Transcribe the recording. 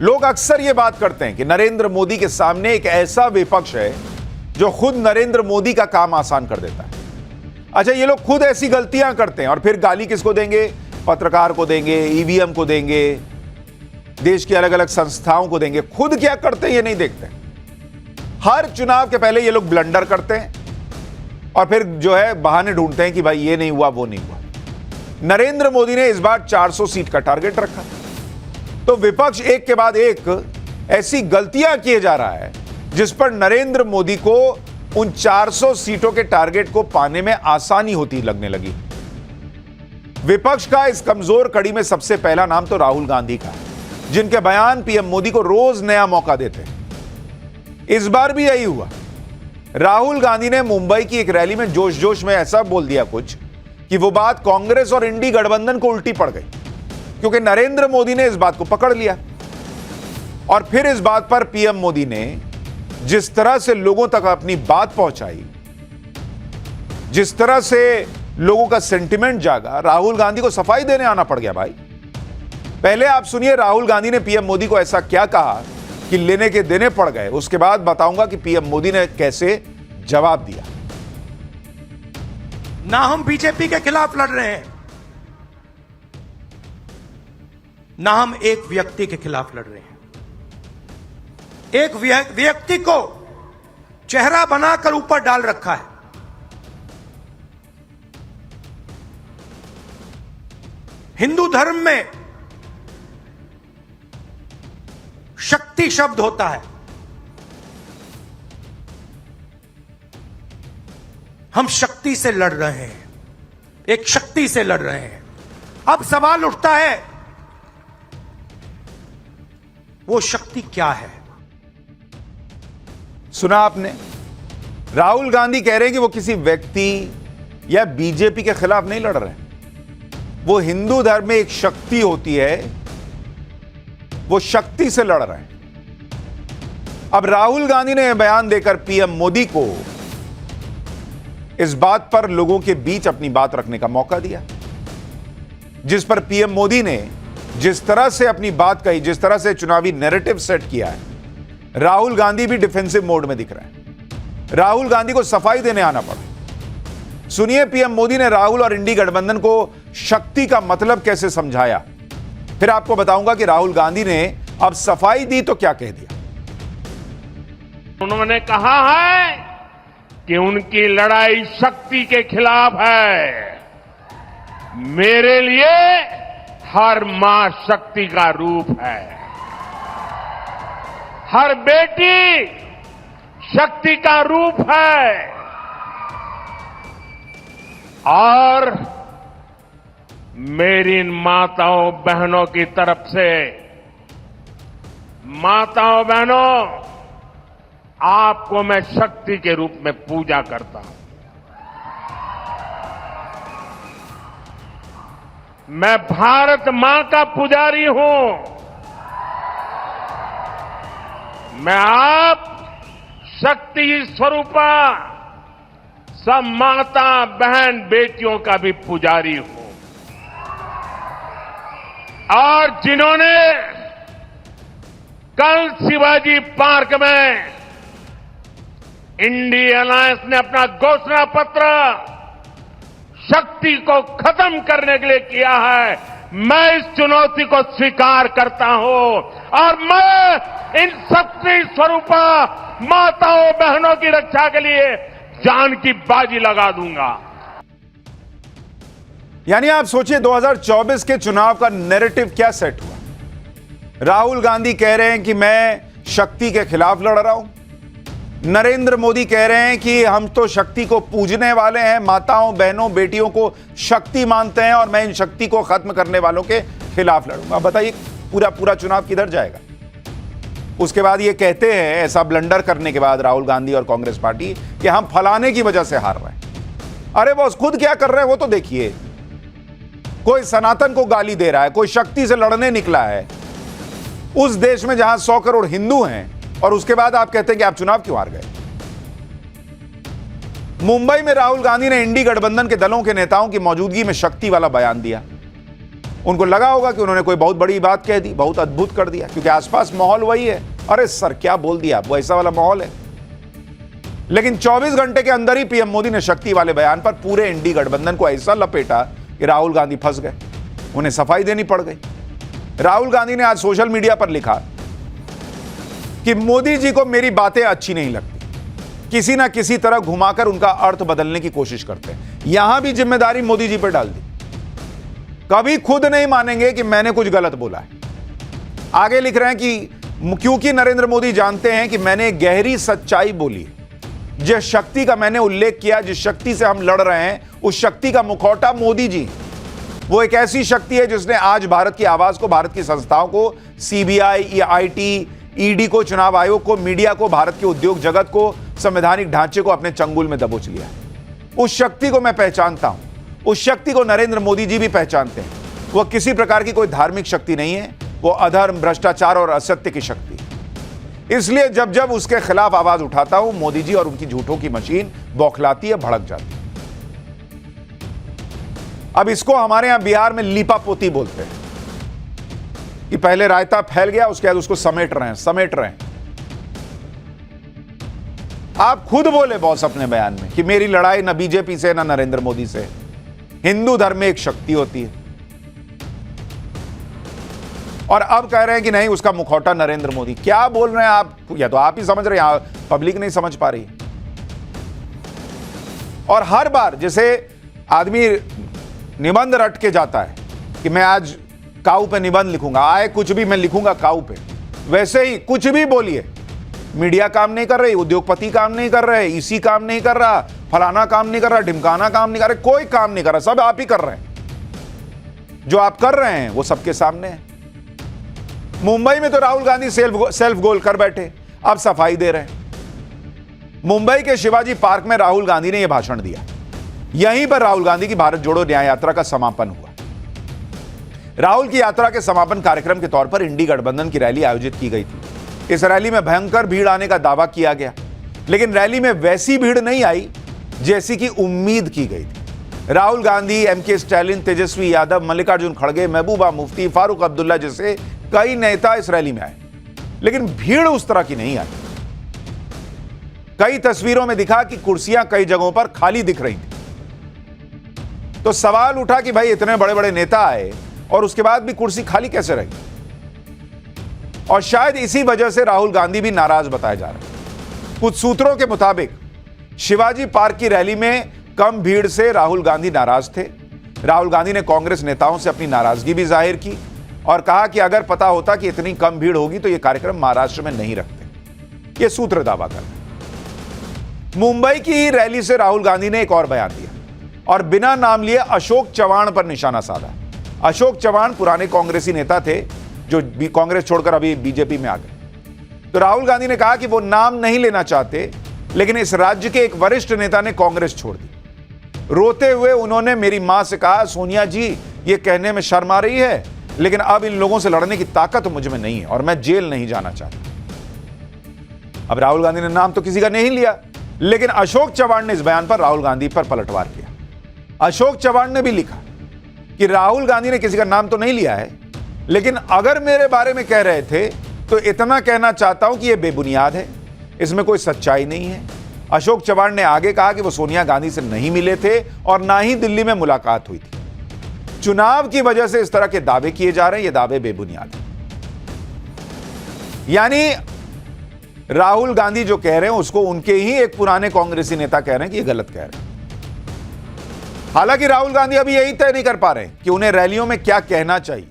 लोग अक्सर यह बात करते हैं कि नरेंद्र मोदी के सामने एक ऐसा विपक्ष है जो खुद नरेंद्र मोदी का काम आसान कर देता है। अच्छा, ये लोग खुद ऐसी गलतियां करते हैं और फिर गाली किसको देंगे? पत्रकार को देंगे, ईवीएम को देंगे, देश की अलग अलग संस्थाओं को देंगे। खुद क्या करते हैं ये नहीं देखते। हर चुनाव के पहले ये लोग ब्लंडर करते हैं और फिर जो है बहाने ढूंढते हैं कि भाई ये नहीं हुआ, वो नहीं हुआ। नरेंद्र मोदी ने इस बार 400 सीट का टारगेट रखा, तो विपक्ष एक के बाद एक ऐसी गलतियां किए जा रहा है जिस पर नरेंद्र मोदी को उन 400 सीटों के टारगेट को पाने में आसानी होती लगने लगी। विपक्ष का इस कमजोर कड़ी में सबसे पहला नाम तो राहुल गांधी का, जिनके बयान पीएम मोदी को रोज नया मौका देते हैं। इस बार भी यही हुआ। राहुल गांधी ने मुंबई की एक रैली में जोश जोश में ऐसा बोल दिया कुछ कि वो बात कांग्रेस और इंडी गठबंधन को उल्टी पड़ गई, क्योंकि नरेंद्र मोदी ने इस बात को पकड़ लिया। और फिर इस बात पर पीएम मोदी ने जिस तरह से लोगों तक अपनी बात पहुंचाई, जिस तरह से लोगों का सेंटिमेंट जागा, राहुल गांधी को सफाई देने आना पड़ गया भाई। पहले आप सुनिए राहुल गांधी ने पीएम मोदी को ऐसा क्या कहा कि लेने के देने पड़ गए। उसके बाद बताऊंगा कि पीएम मोदी ने कैसे जवाब दिया। ना हम बीजेपी के खिलाफ लड़ रहे हैं, ना हम एक व्यक्ति के खिलाफ लड़ रहे हैं। एक व्यक्ति को चेहरा बनाकर ऊपर डाल रखा है। हिंदू धर्म में शक्ति शब्द होता है। हम शक्ति से लड़ रहे हैं, एक शक्ति से लड़ रहे हैं। अब सवाल उठता है वो शक्ति क्या है? सुना आपने, राहुल गांधी कह रहे हैं कि वो किसी व्यक्ति या बीजेपी के खिलाफ नहीं लड़ रहे हैं। वो हिंदू धर्म में एक शक्ति होती है, वो शक्ति से लड़ रहे हैं। अब राहुल गांधी ने यह बयान देकर पीएम मोदी को इस बात पर लोगों के बीच अपनी बात रखने का मौका दिया, जिस पर पीएम मोदी ने जिस तरह से अपनी बात कही, जिस तरह से चुनावी नैरेटिव सेट किया है, राहुल गांधी भी डिफेंसिव मोड में दिख रहे हैं। राहुल गांधी को सफाई देने आना पड़ा। सुनिए पीएम मोदी ने राहुल और इंडी गठबंधन को शक्ति का मतलब कैसे समझाया, फिर आपको बताऊंगा कि राहुल गांधी ने अब सफाई दी तो क्या कह दिया। उन्होंने कहा है कि उनकी लड़ाई शक्ति के खिलाफ है। मेरे लिए हर मां शक्ति का रूप है, हर बेटी शक्ति का रूप है। और मेरी इन माताओं बहनों की तरफ से, माताओं बहनों, आपको मैं शक्ति के रूप में पूजा करता हूं। मैं भारत मां का पुजारी हूं। मैं आप शक्ति स्वरूपा सब माता बहन बेटियों का भी पुजारी हूं। और जिन्होंने कल शिवाजी पार्क में इंडी अलायंस ने अपना घोषणा पत्र शक्ति को खत्म करने के लिए किया है, मैं इस चुनौती को स्वीकार करता हूं और मैं इन शक्ति स्वरूपा माताओं बहनों की रक्षा के लिए जान की बाजी लगा दूंगा। यानी आप सोचिए 2024 के चुनाव का नैरेटिव क्या सेट हुआ। राहुल गांधी कह रहे हैं कि मैं शक्ति के खिलाफ लड़ रहा हूं, नरेंद्र मोदी कह रहे हैं कि हम तो शक्ति को पूजने वाले हैं, माताओं बहनों बेटियों को शक्ति मानते हैं और मैं इन शक्ति को खत्म करने वालों के खिलाफ लड़ूंगा। बताइए पूरा चुनाव किधर जाएगा। उसके बाद ये कहते हैं, ऐसा ब्लंडर करने के बाद राहुल गांधी और कांग्रेस पार्टी, कि हम फलाने की वजह से हार रहे हैं। अरे बॉस, खुद क्या कर रहे हैं वो तो देखिए। कोई सनातन को गाली दे रहा है, कोई शक्ति से लड़ने निकला है उस देश में जहां 100 करोड़ हिंदू हैं, और उसके बाद आप कहते हैं कि आप चुनाव क्यों हार गए। मुंबई में राहुल गांधी ने इंडी गठबंधन के दलों के नेताओं की मौजूदगी में शक्ति वाला बयान दिया। उनको लगा होगा कि उन्होंने कोई बहुत बड़ी बात कह दी, बहुत अद्भुत कर दिया, क्योंकि आसपास माहौल वही है। अरे सर क्या बोल दिया, वो ऐसा वाला माहौल है। लेकिन 24 घंटे के अंदर ही पीएम मोदी ने शक्ति वाले बयान पर पूरे इंडी गठबंधन को ऐसा लपेटा कि राहुल गांधी फंस गए, उन्हें सफाई देनी पड़ गई। राहुल गांधी ने आज सोशल मीडिया पर लिखा कि मोदी जी को मेरी बातें अच्छी नहीं लगती, किसी ना किसी तरह घुमाकर उनका अर्थ बदलने की कोशिश करते हैं। यहां भी जिम्मेदारी मोदी जी पर डाल दी। कभी खुद नहीं मानेंगे कि मैंने कुछ गलत बोला है। आगे लिख रहे हैं कि क्योंकि नरेंद्र मोदी जानते हैं कि मैंने गहरी सच्चाई बोली है, जिस शक्ति का मैंने उल्लेख किया, जिस शक्ति से हम लड़ रहे हैं, उस शक्ति का मुखौटा मोदी जी। वो एक ऐसी शक्ति है जिसने आज भारत की आवाज को, भारत की संस्थाओं को, सीबीआई, आईटी, ईडी को, चुनाव आयोग को, मीडिया को, भारत के उद्योग जगत को, संवैधानिक ढांचे को अपने चंगुल में दबोच लिया है। उस शक्ति को मैं पहचानता हूं, उस शक्ति को नरेंद्र मोदी जी भी पहचानते हैं। वह किसी प्रकार की कोई धार्मिक शक्ति नहीं है, वो अधर्म, भ्रष्टाचार और असत्य की शक्ति है। इसलिए जब जब उसके खिलाफ आवाज उठाता हूं, मोदी जी और उनकी झूठों की मशीन बौखलाती है, भड़क जाती है। अब इसको हमारे यहां बिहार में लीपापोती बोलते हैं कि पहले रायता फैल गया, उसके बाद उसको समेट रहे हैं। आप खुद बोले बॉस अपने बयान में कि मेरी लड़ाई ना बीजेपी से ना नरेंद्र मोदी से, हिंदू धर्म में एक शक्ति होती है। और अब कह रहे हैं कि नहीं, उसका मुखौटा नरेंद्र मोदी। क्या बोल रहे हैं आप? या तो आप ही समझ रहे हैं, पब्लिक नहीं समझ पा रही। और हर बार जैसे आदमी निबंध रट के जाता है कि मैं आज काऊ पे निबंध लिखूंगा, आए कुछ भी मैं लिखूंगा काऊ पे, वैसे ही कुछ भी बोलिए, मीडिया काम नहीं कर रही, उद्योगपति काम नहीं कर रहे, इसी काम नहीं कर रहा, फलाना काम नहीं कर रहा, ढिमकाना काम नहीं कर रहा, कोई काम नहीं कर रहा, सब आप ही कर रहे हैं। जो आप कर रहे हैं वो सबके सामने है। मुंबई में तो राहुल गांधी सेल्फ गोल कर बैठे, अब सफाई दे रहे हैं। मुंबई के शिवाजी पार्क में राहुल गांधी ने यह भाषण दिया। यहीं पर राहुल गांधी की भारत जोड़ो न्याय यात्रा का समापन हुआ। राहुल की यात्रा के समापन कार्यक्रम के तौर पर इंडी गठबंधन की रैली आयोजित की गई थी। इस रैली में भयंकर भीड़ आने का दावा किया गया, लेकिन रैली में वैसी भीड़ नहीं आई जैसी कि उम्मीद की गई थी। राहुल गांधी, एमके स्टालिन, तेजस्वी यादव, मल्लिकार्जुन खड़गे, महबूबा मुफ्ती, फारूक अब्दुल्ला जैसे कई नेता इस रैली में आए, लेकिन भीड़ उस तरह की नहीं आई। कई तस्वीरों में दिखा कि कुर्सियां कई जगहों पर खाली दिख रही थी। तो सवाल उठा कि भाई इतने बड़े बड़े नेता आए और उसके बाद भी कुर्सी खाली कैसे रही? और शायद इसी वजह से राहुल गांधी भी नाराज बताए जा रहे हैं। कुछ सूत्रों के मुताबिक शिवाजी पार्क की रैली में कम भीड़ से राहुल गांधी नाराज थे। राहुल गांधी ने कांग्रेस नेताओं से अपनी नाराजगी भी जाहिर की और कहा कि अगर पता होता कि इतनी कम भीड़ होगी तो यह कार्यक्रम महाराष्ट्र में नहीं रखते। यह सूत्र दावा कर रहे। मुंबई की रैली से राहुल गांधी ने एक और बयान दिया और बिना नाम लिए अशोक चव्हाण पर निशाना साधा। अशोक चव्हाण पुराने कांग्रेसी नेता थे जो कांग्रेस छोड़कर अभी बीजेपी में आ गए। तो राहुल गांधी ने कहा कि वो नाम नहीं लेना चाहते, लेकिन इस राज्य के एक वरिष्ठ नेता ने कांग्रेस छोड़ दी। रोते हुए उन्होंने मेरी मां से कहा, सोनिया जी ये कहने में शर्म आ रही है, लेकिन अब इन लोगों से लड़ने की ताकत मुझ में नहीं है और मैं जेल नहीं जाना चाहता। अब राहुल गांधी ने नाम तो किसी का नहीं लिया, लेकिन अशोक चव्हाण ने इस बयान पर राहुल गांधी पर पलटवार किया। अशोक चव्हाण ने भी लिखा कि राहुल गांधी ने किसी का नाम तो नहीं लिया है, लेकिन अगर मेरे बारे में कह रहे थे तो इतना कहना चाहता हूं कि यह बेबुनियाद है, इसमें कोई सच्चाई नहीं है। अशोक चव्हाण ने आगे कहा कि वो सोनिया गांधी से नहीं मिले थे और ना ही दिल्ली में मुलाकात हुई थी। चुनाव की वजह से इस तरह के दावे किए जा रहे हैं, ये दावे बेबुनियाद हैं। यानी राहुल गांधी जो कह रहे हैं उसको उनके ही एक पुराने कांग्रेसी नेता कह रहे हैं कि ये गलत कह रहे हैं। हालांकि राहुल गांधी अभी यही तय नहीं कर पा रहे कि उन्हें रैलियों में क्या कहना चाहिए।